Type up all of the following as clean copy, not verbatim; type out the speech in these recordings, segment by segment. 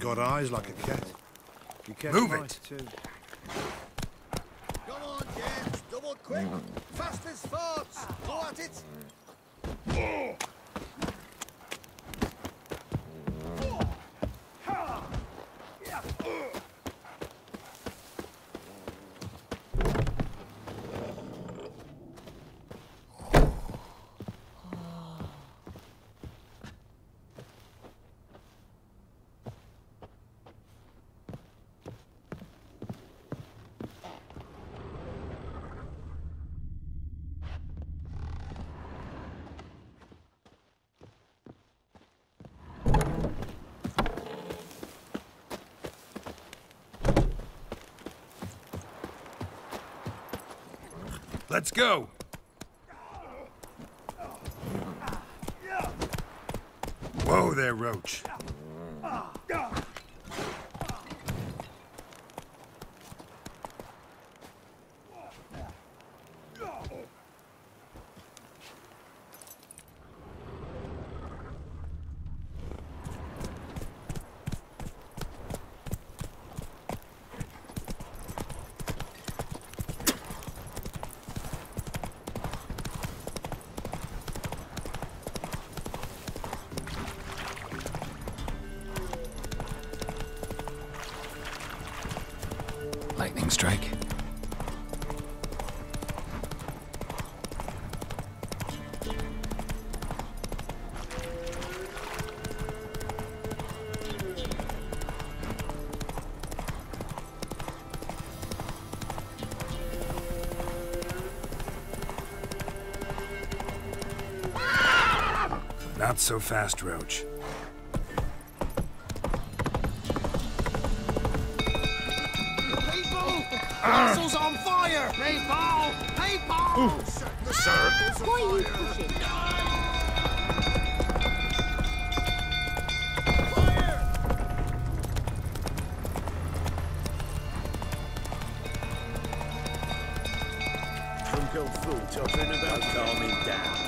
got eyes like a cat. You catch Move mice it. too. Come on, James, double quick. Fast as farts. Go at it. Let's go! Whoa there, Roach. Lightning strike. Not so fast, Roach. Castle's on fire! People! People! Sir! Why are you pushing? Uncle Fool talking about calming down.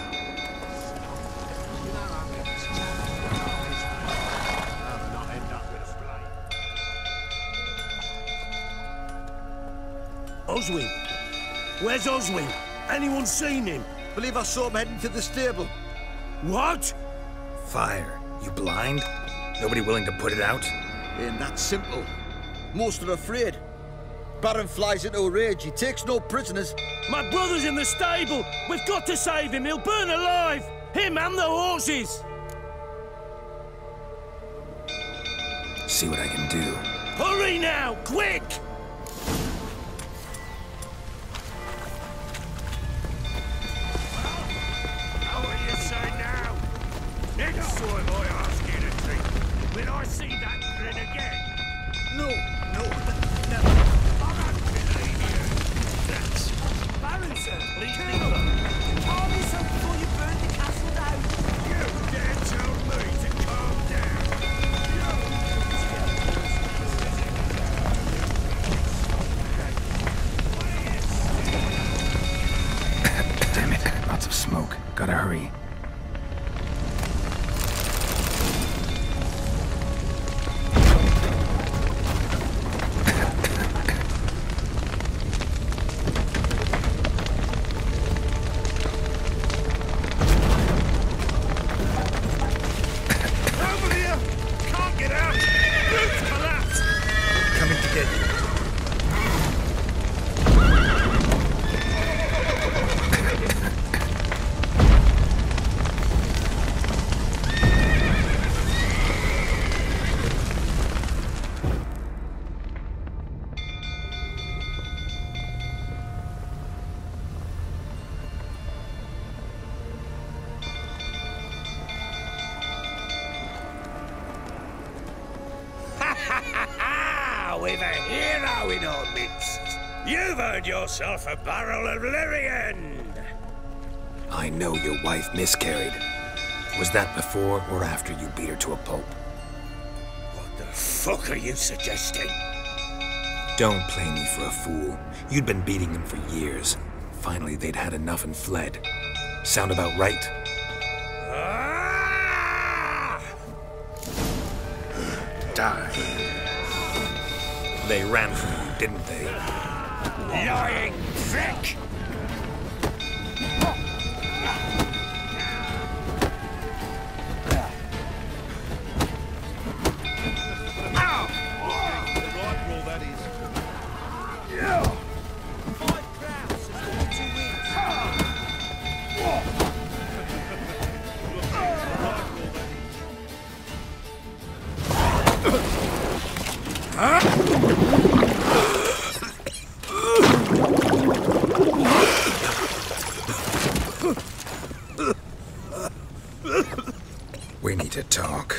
Oswin? Where's Oswin? Anyone seen him? Believe I saw him heading to the stable. What? Fire. You blind? Nobody willing to put it out? Ain't that simple. Most are afraid. Baron flies into a rage. He takes no prisoners. My brother's in the stable. We've got to save him. He'll burn alive. Him and the horses. See what I can do. Hurry now, quick! How will you say now? Next time I ask you to drink, will I see that grin again? No, no. I don't believe you. That's... Baron, sir, Leave kill me him. alone. Calm yourself before you burn the castle down. You dare tell me to calm down? Damn it. Lots of smoke. Gotta hurry. Over here! Can't get out! Roof collapsed! Coming to get you. We've a hero in our midst. You've earned yourself a barrel of Lyrian. I know your wife miscarried. Was that before or after you beat her to a pulp? What the fuck are you suggesting? Don't play me for a fool. You'd been beating them for years. Finally, they'd had enough and fled. Sound about right? Ah! die. They ran from you, didn't they? Lying prick! We need to talk.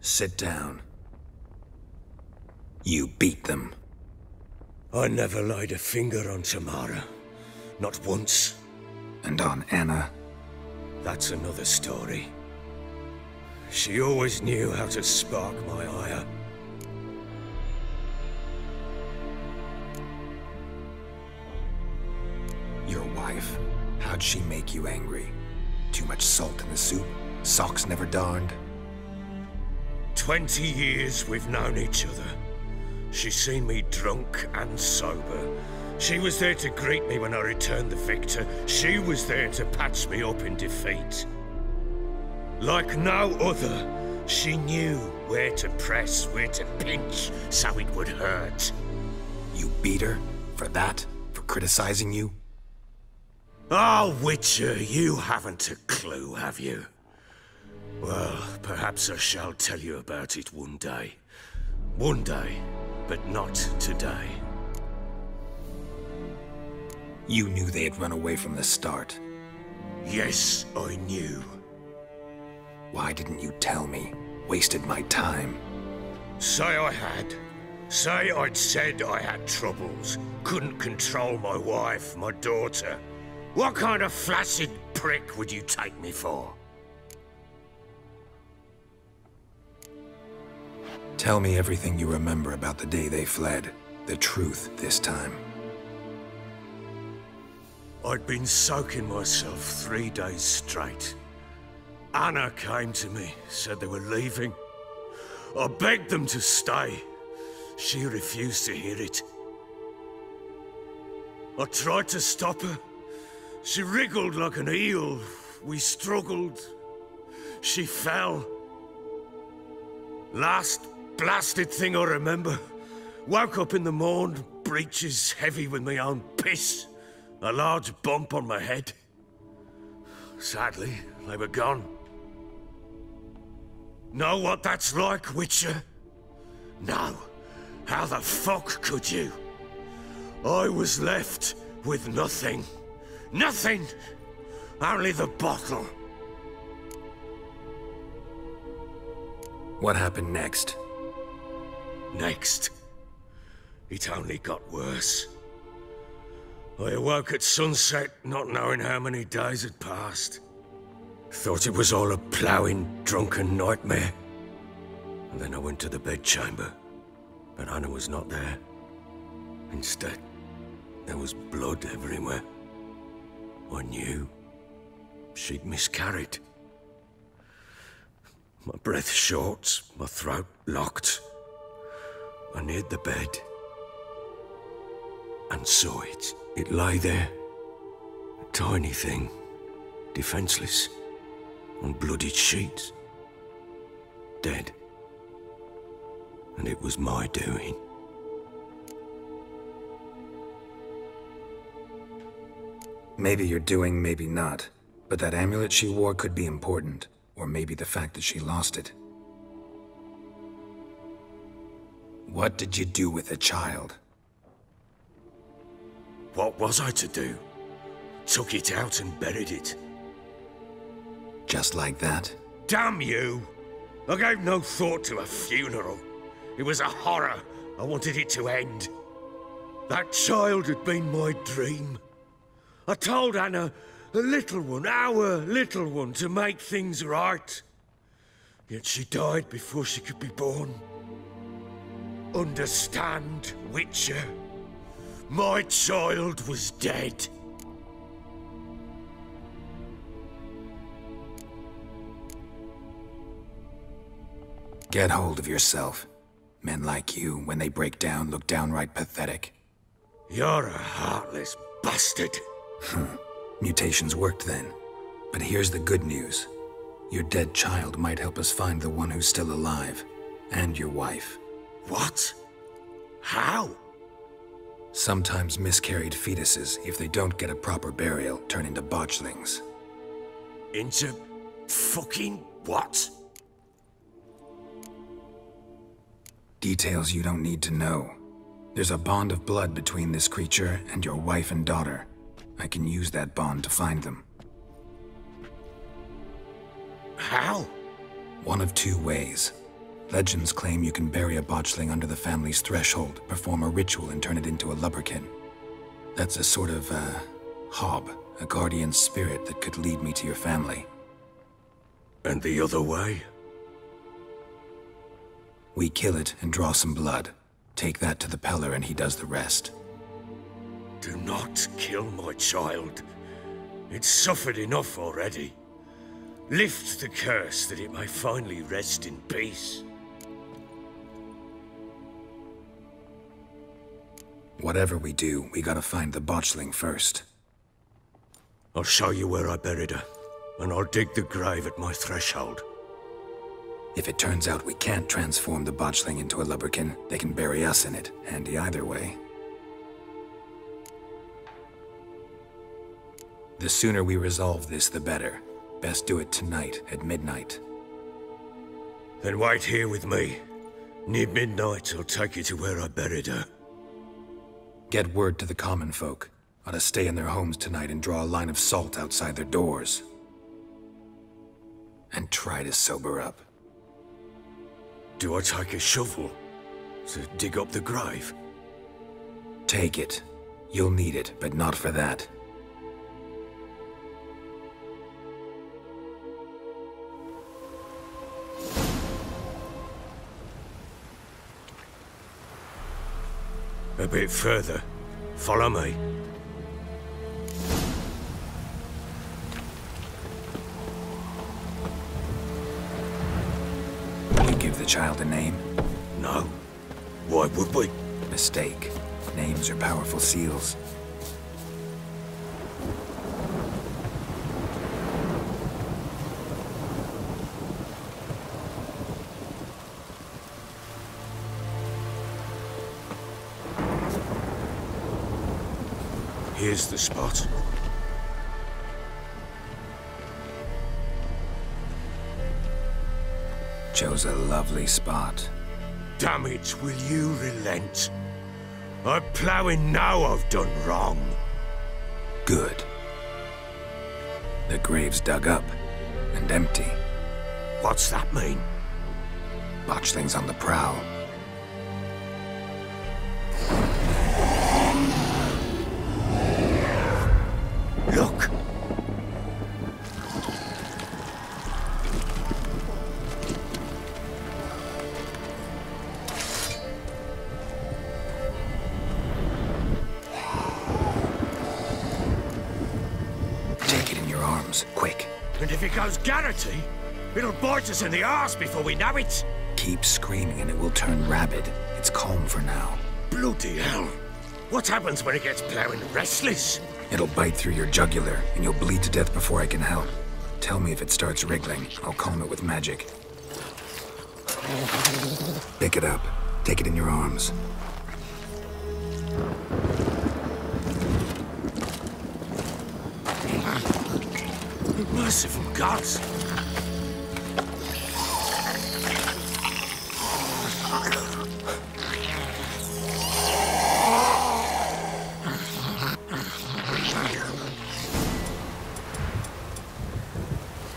Sit down. You beat them. I never laid a finger on Tamara. Not once. And on Anna? That's another story. She always knew how to spark my ire. Your wife, how'd she make you angry? Too much salt in the soup? Socks never darned? 20 years we've known each other. She's seen me drunk and sober. She was there to greet me when I returned the victor. She was there to patch me up in defeat. Like no other, she knew where to press, where to pinch, so it would hurt. You beat her? For that? For criticizing you? Oh, Witcher, you haven't a clue, have you? Well, perhaps I shall tell you about it one day. One day, but not today. You knew they had run away from the start. Yes, I knew. Why didn't you tell me? Wasted my time. Say I had. Say I'd said I had troubles. Couldn't control my wife, my daughter. What kind of flaccid prick would you take me for? Tell me everything you remember about the day they fled. The truth this time. I'd been soaking myself 3 days straight. Anna came to me, said they were leaving. I begged them to stay. She refused to hear it. I tried to stop her. She wriggled like an eel. We struggled. She fell. Last blasted thing I remember. Woke up in the morn, breeches heavy with my own piss. A large bump on my head. Sadly, they were gone. Know what that's like, Witcher? No. How the fuck could you? I was left with nothing. Nothing! Only the bottle. What happened next? Next, it only got worse. I awoke at sunset, not knowing how many days had passed. Thought it was all a ploughing, drunken nightmare. And then I went to the bedchamber, but Anna was not there. Instead, there was blood everywhere. I knew she'd miscarried. My breath short, my throat locked. I neared the bed and saw it. It lay there, a tiny thing, defenseless, on bloodied sheets, dead. And it was my doing. Maybe you're doing, maybe not. But that amulet she wore could be important. Or maybe the fact that she lost it. What did you do with the child? What was I to do? Took it out and buried it. Just like that? Damn you! I gave no thought to a funeral. It was a horror. I wanted it to end. That child had been my dream. I told Anna, the little one, our little one, to make things right. Yet she died before she could be born. Understand, Witcher? My child was dead. Get hold of yourself. Men like you, when they break down, look downright pathetic. You're a heartless bastard. Mutations worked then. But here's the good news. Your dead child might help us find the one who's still alive. And your wife. What? How? Sometimes miscarried fetuses, if they don't get a proper burial, turn into botchlings. Into fucking what? Details you don't need to know. There's a bond of blood between this creature and your wife and daughter. I can use that bond to find them. How? One of two ways. Legends claim you can bury a botchling under the family's threshold, perform a ritual, and turn it into a lubberkin. That's a sort of, hob, a guardian spirit that could lead me to your family. And the other way? We kill it and draw some blood. Take that to the Peller and he does the rest. Do not kill my child. It's suffered enough already. Lift the curse that it may finally rest in peace. Whatever we do, we gotta find the botchling first. I'll show you where I buried her, and I'll dig the grave at my threshold. If it turns out we can't transform the botchling into a lubberkin, they can bury us in it. Handy either way. The sooner we resolve this, the better. Best do it tonight, at midnight. Then wait here with me. Near midnight, I'll take you to where I buried her. Get word to the common folk. Ought to stay in their homes tonight and draw a line of salt outside their doors. And try to sober up. Do I take a shovel to dig up the grave? Take it. You'll need it, but not for that. A bit further. Follow me. You give the child a name? No. Why would we? Mistake. Names are powerful seals. Here's the spot. Chose a lovely spot. Damn it, will you relent? I'm ploughing now I've done wrong. Good. The grave's dug up and empty. What's that mean? Botchling's on the prowl. Look! Take it in your arms, quick. And if it goes Garrity, it'll bite us in the arse before we know it. Keep screaming and it will turn rabid. It's calm for now. Bloody hell. What happens when it gets ploughing restless? It'll bite through your jugular, and you'll bleed to death before I can help. Tell me if it starts wriggling. I'll calm it with magic. Pick it up. Take it in your arms. Merciful gods!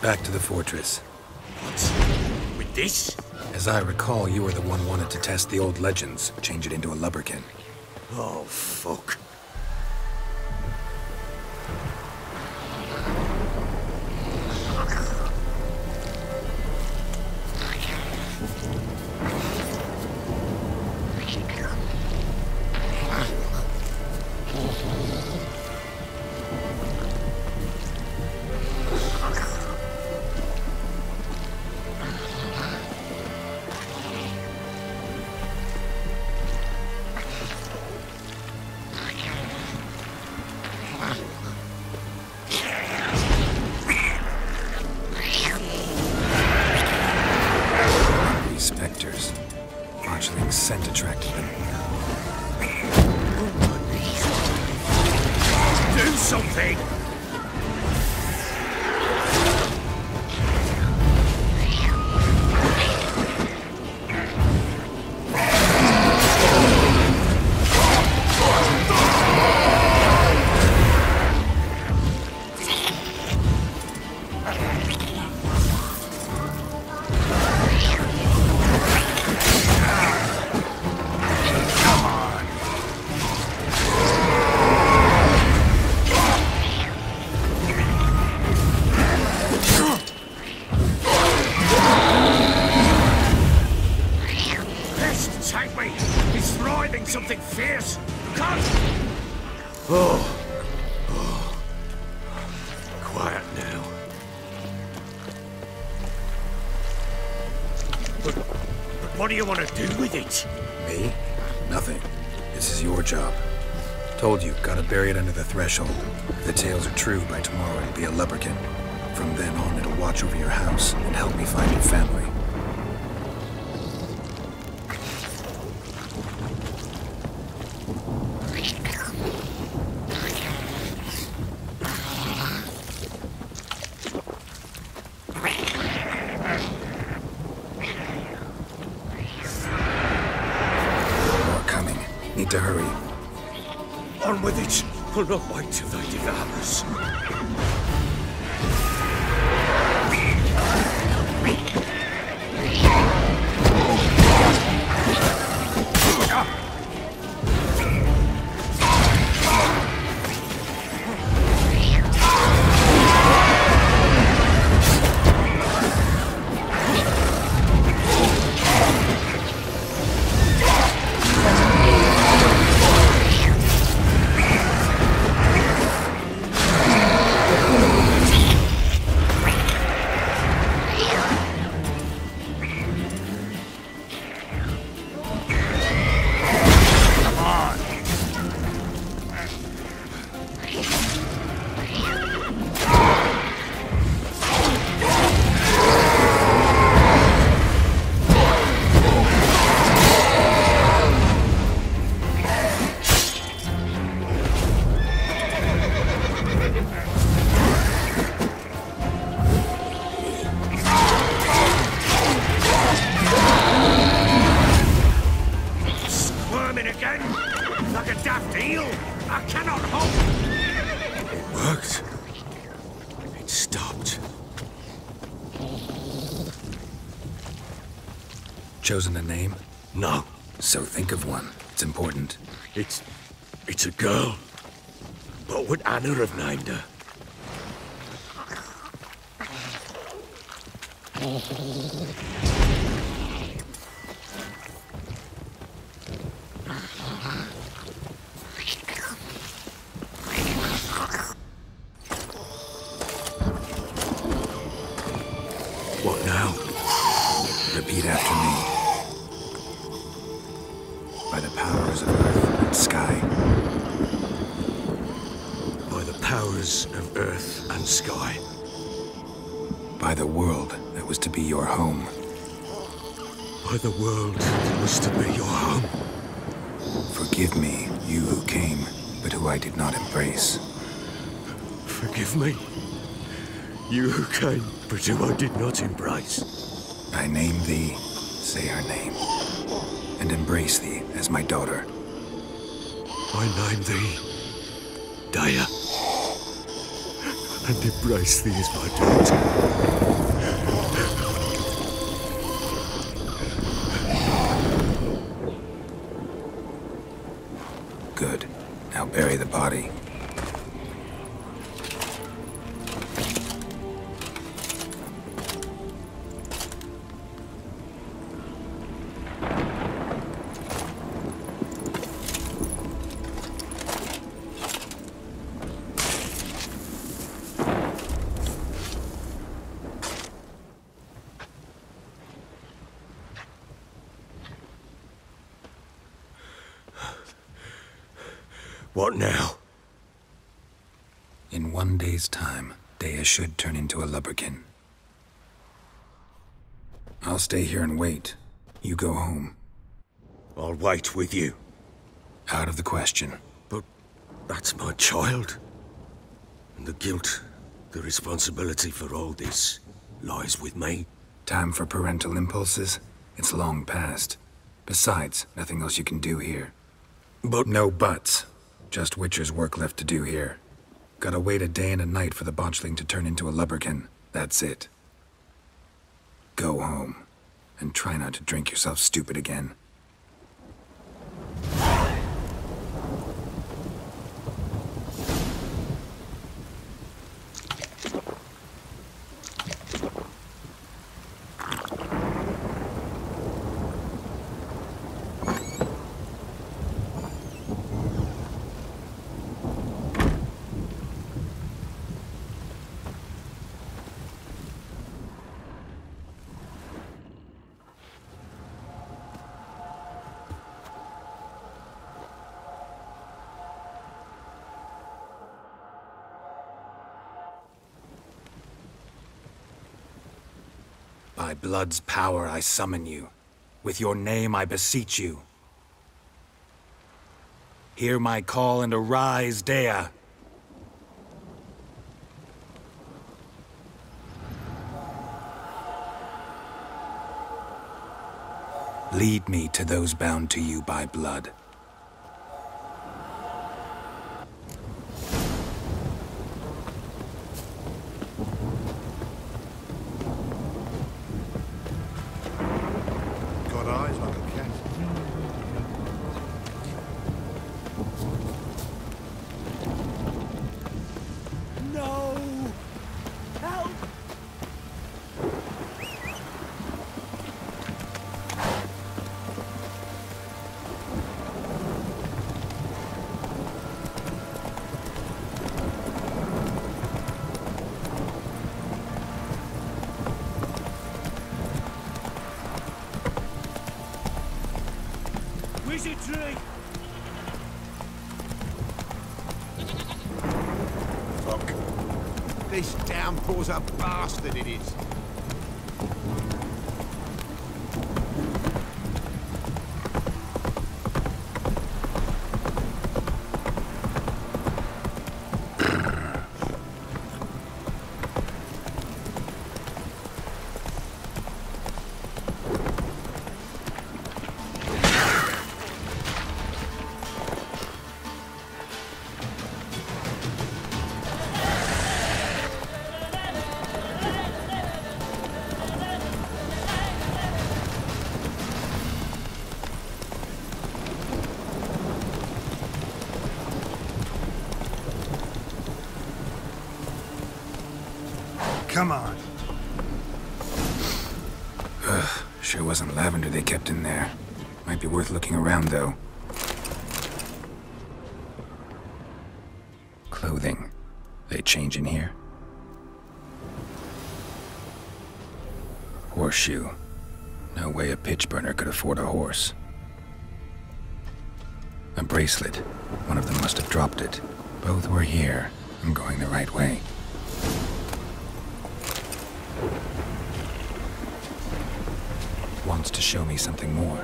Back to the fortress. What? With this? As I recall, you were the one wanted to test the old legends, change it into a lubberkin. Oh, fuck. botchling's scent attracted them. Do something! Something fierce! Come! Oh. Quiet now. But what do you want to do with it? Me? Nothing. This is your job. Told you, gotta bury it under the threshold. If the tales are true, by tomorrow it'll be a lubberkin. From then on, it'll watch over your house and help me find your family. Need to hurry. On with it! I'll not wait till they devour us. Like a daft eel! I cannot hope! It worked. It stopped. Chosen a name? No. So think of one. It's important. It's a girl. What would Anna have named her? What now? Repeat after me. By the powers of earth and sky. By the powers of earth and sky. By the world that was to be your home. By the world that was to be your home. Forgive me, you who came, but who I did not embrace. Forgive me, you who came, but who I did not embrace. I name thee, say her name, and embrace thee as my daughter. I name thee, Daya, and embrace thee as my daughter. Good. Now bury the body. What now? In 1 day's time, Daya should turn into a lubberkin. I'll stay here and wait. You go home. I'll wait with you. Out of the question. But that's my child. And the guilt, the responsibility for all this lies with me. Time for parental impulses? It's long past. Besides, nothing else you can do here. But No buts. Just Witcher's work left to do here. Gotta wait a day and a night for the botchling to turn into a lubberkin. That's it. Go home. And try not to drink yourself stupid again. By blood's power I summon you. With your name I beseech you. Hear my call and arise, Dea. Lead me to those bound to you by blood. Got eyes like a cat. No! Help! Wizardry! Fuck. This downpour's a bastard, it is. Come on. Sure wasn't lavender they kept in there. Might be worth looking around, though. Clothing. They change in here? Horseshoe. No way a pitch burner could afford a horse. A bracelet. One of them must have dropped it. Both were here. I'm going the right way. Wants to show me something more.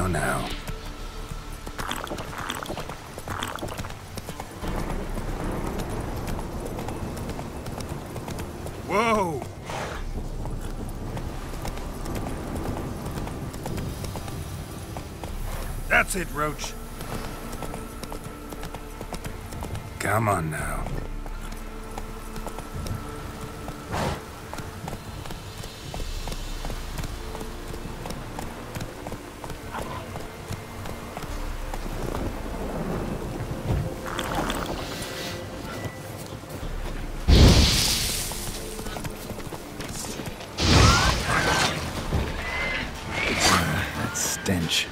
Now. Whoa! That's it, Roach. Come on now. stench.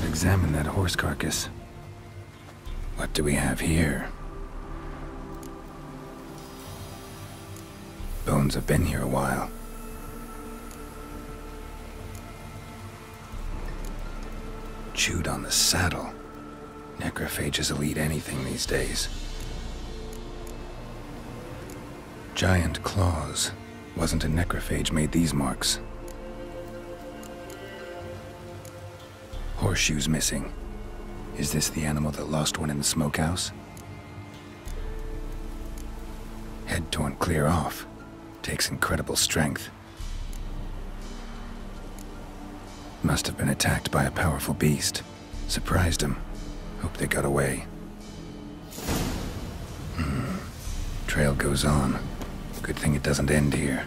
Examine that horse carcass. What do we have here? Bones have been here a while. Chewed on the saddle. Necrophages will eat anything these days. Giant claws. Wasn't a necrophage made these marks. Horseshoes missing. Is this the animal that lost one in the smokehouse? Head torn clear off. Takes incredible strength. Must have been attacked by a powerful beast. Surprised him. Hope they got away. Trail goes on. Good thing it doesn't end here.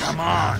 Come on!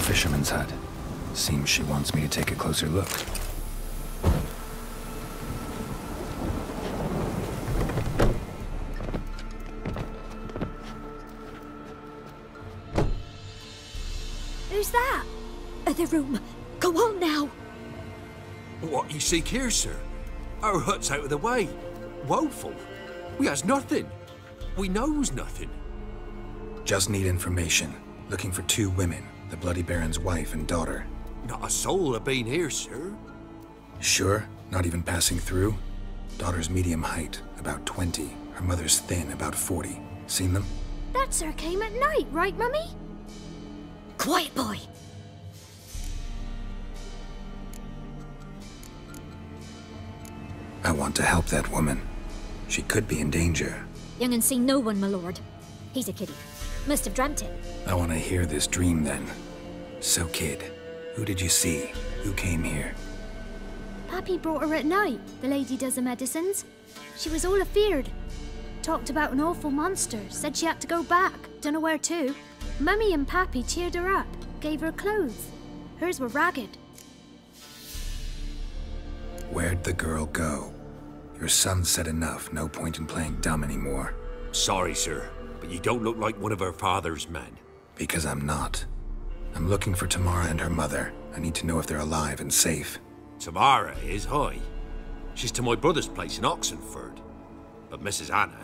Fisherman's hut. Seems she wants me to take a closer look. Who's that? Other room. Go on now. What you seek here, sir? Our hut's out of the way. Woeful. We has nothing. We knows nothing. Just need information. Looking for 2 women. The Bloody Baron's wife and daughter. Not a soul have been here, sir. Sure? Not even passing through? Daughter's medium height, about 20. Her mother's thin, about 40. Seen them? That sir came at night, right, Mummy? Quiet, boy. I want to help that woman. She could be in danger. Young and seen no one, my lord. He's a kiddie. Must have dreamt it. I want to hear this dream then. So, kid, who did you see? Who came here? Pappy brought her at night, the lady does the medicines. She was all afeared. Talked about an awful monster, said she had to go back, dunno where to. Mummy and Pappy cheered her up, gave her clothes. Hers were ragged. Where'd the girl go? Your son said enough, no point in playing dumb anymore. Sorry, sir, but you don't look like one of her father's men. Because I'm not. I'm looking for Tamara and her mother. I need to know if they're alive and safe. Tamara is, aye. She's to my brother's place in Oxenford. But Mrs. Anna,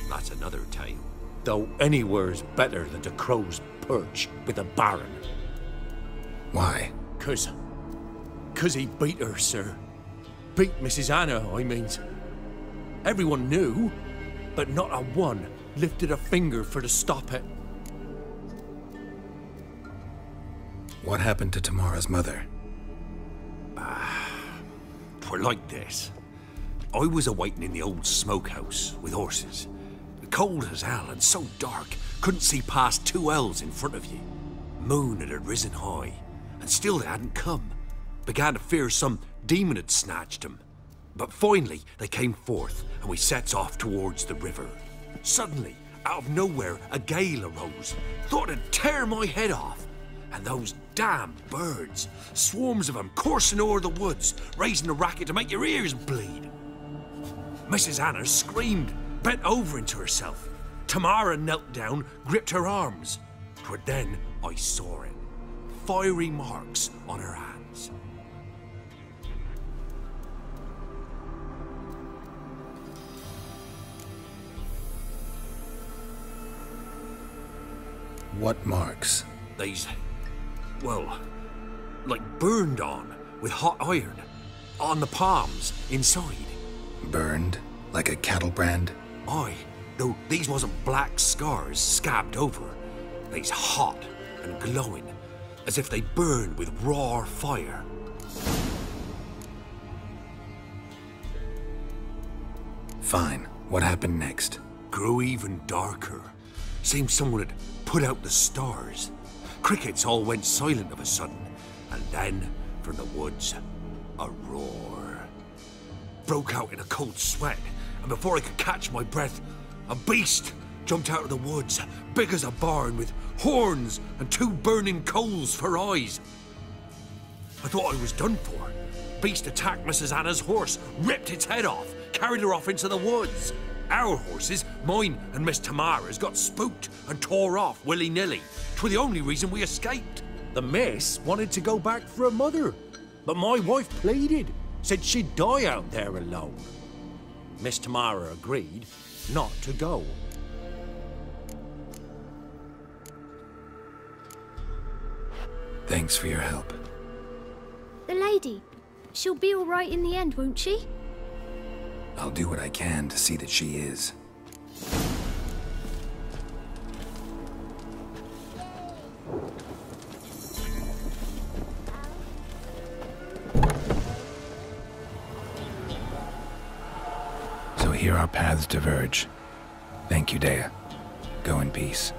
that's another tale. Though anywhere's better than the crow's perch with the Baron. Why? 'Cause he beat her, sir. Beat Mrs. Anna, I means. Everyone knew, but not a one lifted a finger for to stop it. What happened to Tamara's mother? Twere like this. I was awaiting in the old smokehouse with horses. Cold as hell and so dark, couldn't see past 2 ells in front of you. Moon had risen high, and still they hadn't come. Began to fear some demon had snatched them. But finally they came forth, and we sets off towards the river. Suddenly, out of nowhere, a gale arose. Thought it'd tear my head off. And those damn birds, swarms of them coursing o'er the woods, raising a racket to make your ears bleed. Mrs. Anna screamed, bent over into herself. Tamara knelt down, gripped her arms. 'Twere then I saw it. Fiery marks on her hands. What marks? These, well, like burned on with hot iron. On the palms, inside. Burned? Like a cattle brand? Aye, though these wasn't black scars scabbed over. They's hot and glowing, as if they burned with raw fire. Fine. What happened next? Grew even darker. Seemed someone had put out the stars. Crickets all went silent of a sudden, and then, from the woods, a roar. Broke out in a cold sweat, and before I could catch my breath, a beast jumped out of the woods, big as a barn, with horns and 2 burning coals for eyes. I thought I was done for. Beast attacked Mrs. Anna's horse, ripped its head off, carried her off into the woods. Our horses, mine and Miss Tamara's, got spooked and tore off willy-nilly. 'Twere the only reason we escaped. The miss wanted to go back for her mother, but my wife pleaded, said she'd die out there alone. Miss Tamara agreed not to go. Thanks for your help. The lady, she'll be all right in the end, won't she? I'll do what I can to see that she is. So here our paths diverge. Thank you, Dea. Go in peace.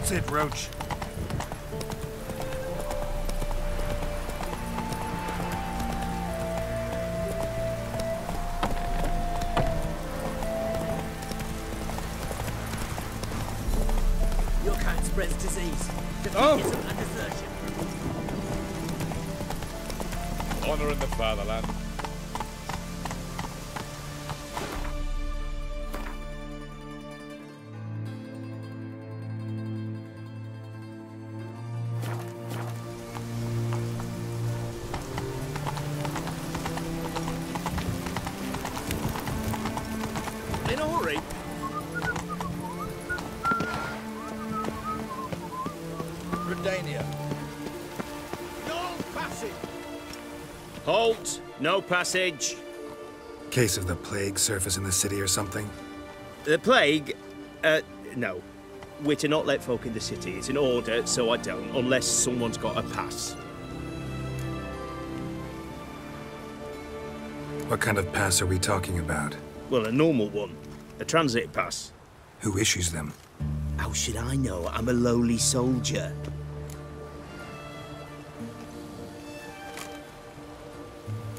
That's it, Roach. Your kind spreads disease, defeatism and desertion. Honor in the fatherland. In a hurry. Redania. No passage. Halt! No passage. Case of the plague surface in the city or something? The plague? No. We're to not let folk in the city. It's an order, so I don't, unless someone's got a pass. What kind of pass are we talking about? Well, a normal one. A transit pass. Who issues them? How should I know? I'm a lowly soldier.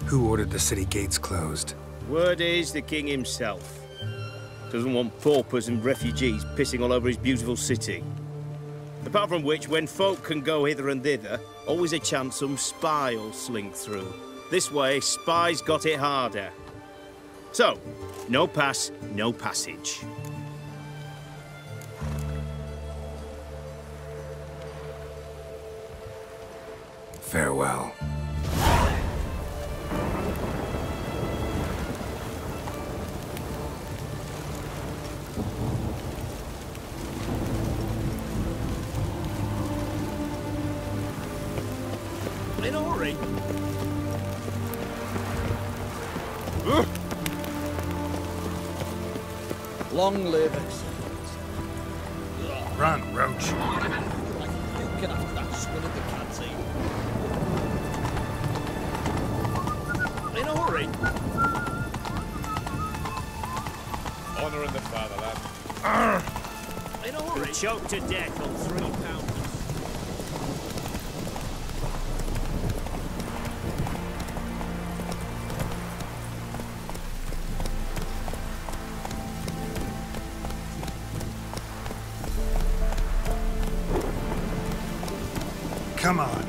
Who ordered the city gates closed? Word is the king himself. Doesn't want paupers and refugees pissing all over his beautiful city. Apart from which, when folk can go hither and thither, always a chance some spy will slink through. This way, spies got it harder. So, no pass, no passage. Farewell. In a hurry. Long live excellence. Run, Roach. You can have that swill in the canteen. In a hurry. Honor in the fatherland. In a hurry. Choked to death on 3 pounds. Come on.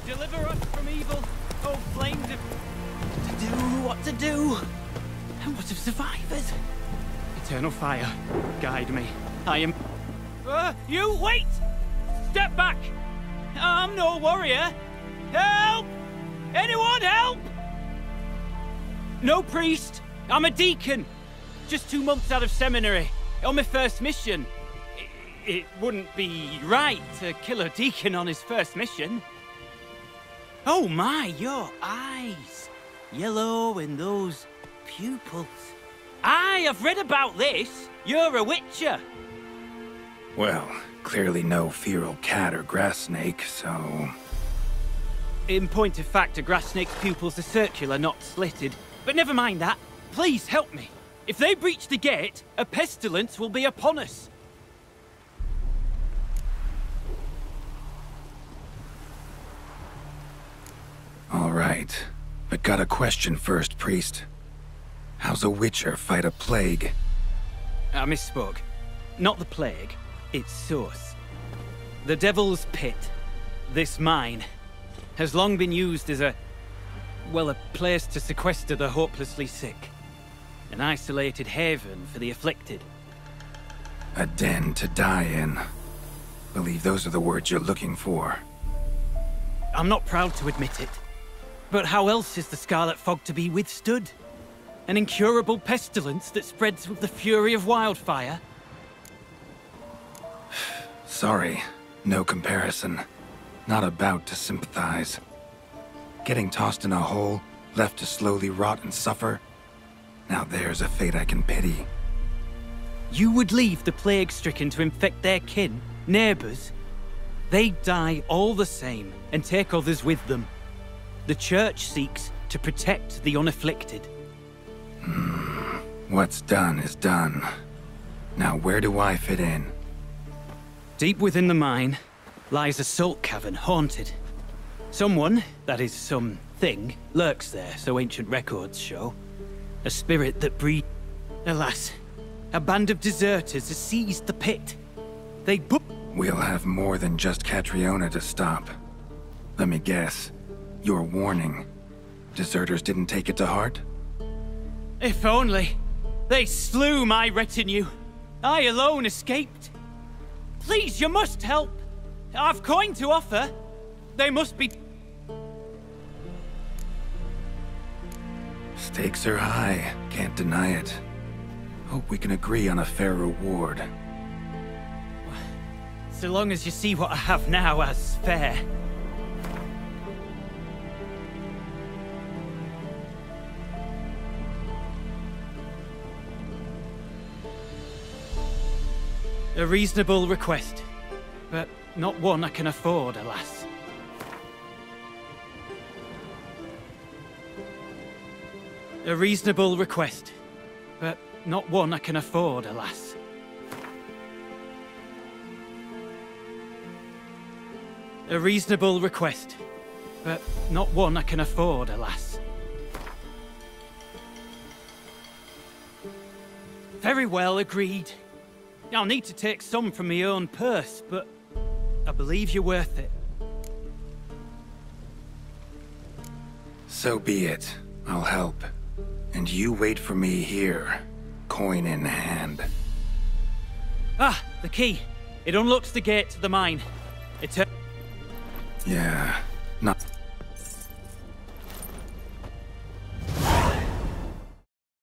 Deliver us from evil, oh flames of... To do what to do? And what of survivors? Eternal fire, guide me. I am... you, wait! Step back! I'm no warrior. Help! Anyone help? No priest. I'm a deacon. Just 2 months out of seminary. On my first mission. It wouldn't be right to kill a deacon on his first mission. Oh my, your eyes. Yellow and those pupils. Aye, I've read about this. You're a witcher. Well, clearly no feral cat or grass snake, so... In point of fact, a grass snake's pupils are circular, not slitted. But never mind that. Please help me. If they breach the gate, a pestilence will be upon us. All right. But got a question first, priest. How's a witcher fight a plague? I misspoke. Not the plague, its source. The Devil's Pit, this mine, has long been used as a... well, a place to sequester the hopelessly sick. An isolated haven for the afflicted. A den to die in. Believe those are the words you're looking for. I'm not proud to admit it, but how else is the Scarlet Fog to be withstood? An incurable pestilence that spreads with the fury of wildfire? Sorry, no comparison. Not about to sympathize. Getting tossed in a hole, left to slowly rot and suffer? Now there's a fate I can pity. You would leave the plague-stricken to infect their kin, neighbours? They die all the same, and take others with them. The Church seeks to protect the unafflicted. What's done is done. Now where do I fit in? Deep within the mine lies a salt cavern haunted. Someone, that is something, lurks there, so ancient records show. A spirit that breeds... Alas, a band of deserters has seized the pit. They We'll have more than just Catriona to stop. Let me guess. Your warning. Deserters didn't take it to heart? If only. They slew my retinue. I alone escaped. Please, you must help. I've coin to offer. They must be... Stakes are high. Can't deny it. Hope we can agree on a fair reward. So long as you see what I have now as fair. A reasonable request, but not one I can afford, alas. A reasonable request, but not one I can afford, alas. A reasonable request, but not one I can afford, alas. Very well, agreed. I'll need to take some from my own purse, but I believe you're worth it. So be it. I'll help. And you wait for me here, coin in hand. Ah, the key. It unlocks the gate to the mine. Yeah, not...